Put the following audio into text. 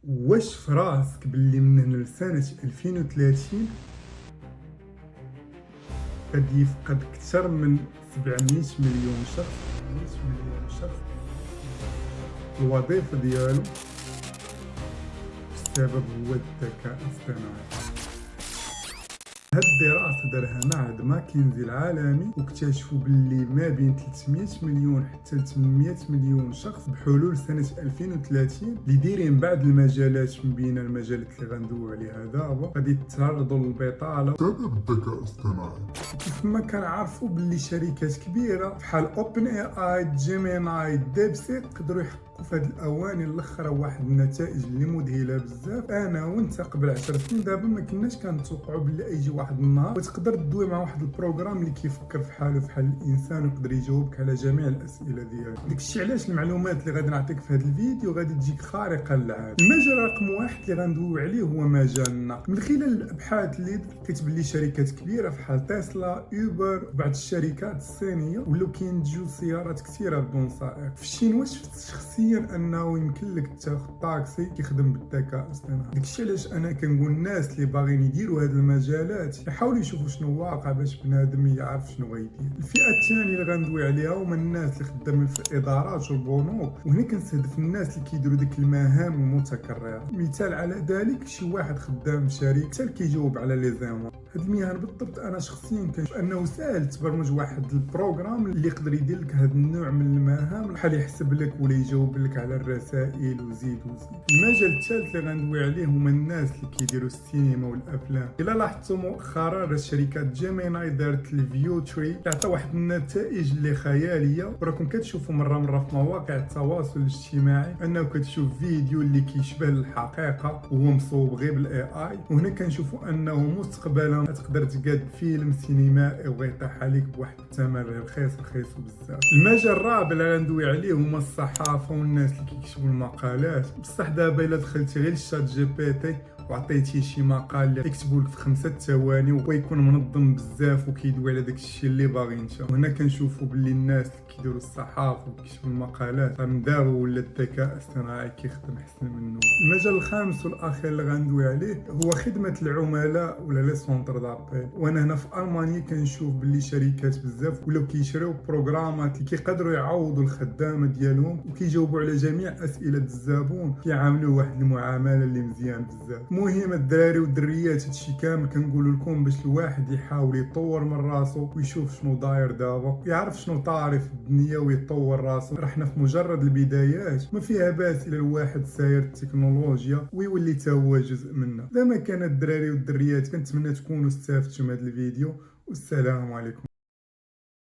واش في راسك باللي من هنا لسنة 2030 غادي يفقد أكثر من 700 مليون شخص 700 مليون شخص الوظيفة ديالو بسبب هو الذكاء الاصطناعي. هاد الدراسة دارها معهد ماكنزي العالمي واكتشفوا باللي ما بين 300 مليون حتى 800 مليون شخص بحلول سنة 2030 اللي دايرين بعض المجالات من بين المجالات اللي غندويو عليها دابا غادي يتعرضوا للبطالة بسبب الذكاء الاصطناعي. كيف ما كنعرفوا باللي شركات كبيرة بحال اوبن اي اي، جيميناي، ديبسيك قدروا يحققوا في هاد الاواني الاخرى واحد النتائج اللي مذهله بزاف. انا وانت قبل 10 سنين دابا ما كناش كنتوقعوا باللي يجي واحد النهار وتقدر تدوي مع واحد البروغرام اللي كيفكر في حاله بحال الانسان ويقدر يجاوبك على جميع الاسئله ديالك. داكشي علاش المعلومات اللي غادي نعطيك في هذا الفيديو غادي تجيك خارقه للعاده. المجال رقم واحد اللي غندويو عليه هو مجال النقل. من خلال الابحاث اللي درت باللي شركات كبيره بحال تسلا، اوبر وبعض الشركات الصينيه ولاو كينتجوا سيارات كثيره بدون سائق. في الشين شفت شخصيا انه يمكن لك تاخذ طاكسي كيخدم بالذكاء الاصطناعي. داكشي علاش انا كنقول الناس اللي باغيين يديروا هاد المجالات يحاولوا يشوفوا شنو واقع باش بنادم يعرف شنو غيدير. الفئه الثانيه اللي غندوي عليها هما الناس اللي خدامين في الادارات والبنوك، وهنا كنستهدف الناس اللي كيديروا ديك المهام المتكرره. مثال على ذلك شي واحد خدام في شركه حتى كيجاوب على لي زيمون. هاد المهن بالضبط انا شخصيا كنشوف انه ساهل تبرمج واحد البروغرام اللي يقدر يدير لك هاد النوع من المهام بحال يحسب لك ولا يجاوب لك على الرسائل وزيد. المجال الثالث اللي غندوي عليه هما الناس اللي كيديروا السينما والافلام. الا لاحظتوا مؤخرا شركه جيميناي دارت الفيو تري كيعطي واحد النتائج اللي خياليه، وراكم كتشوفوا مره في مواقع التواصل الاجتماعي انه كتشوف فيديو اللي كيشبه الحقيقه وهو مصوب غير بالاي اي. وهنا كنشوفوا انه مستقبلا تقدر تقاد فيلم سينمائي وغيطيح عليك بواحد الثمن رخيص بزاف. المجال الرابع اللي غندوي عليه هما الصحافه والناس اللي كيكتبوا المقالات. بصح دابا الا دخلتي غير للشات جي بي تي وعطيتيه شي مقال اللي يكتبوا لك في 5 ثواني ويكون منظم بزاف وكيدوي على داك الشيء اللي باغي انت. وهنا كنشوفوا باللي الناس اللي كيديروا الصحافه وكيكتبوا المقالات من دابا ولا الذكاء الاصطناعي كيخدم احسن منه. المجال الخامس والاخير اللي غندوي عليه هو خدمه العملاء ولا لي سونتر دابيل. وانا هنا في المانيا كنشوف باللي شركات بزاف ولاو كيشريو بروغرامات اللي كيقدروا يعوضوا الخدامه ديالهم وكيجاوبوا على جميع اسئله الزبون، كيعاملوه واحد المعامله اللي مزيان بزاف. المهم الدراري والدريات هادشي كامل كنقول لكم باش الواحد يحاول يطور من راسو ويشوف شنو داير دابا، يعرف شنو طاري في الدنيا ويطور راسو. رحنا في مجرد البدايات، ما فيها باس الى الواحد ساير التكنولوجيا ويولي تا هو جزء منها. زعما كان الدراري والدريات كنتمنى تكونوا استفدتوا من هذا الفيديو، والسلام عليكم.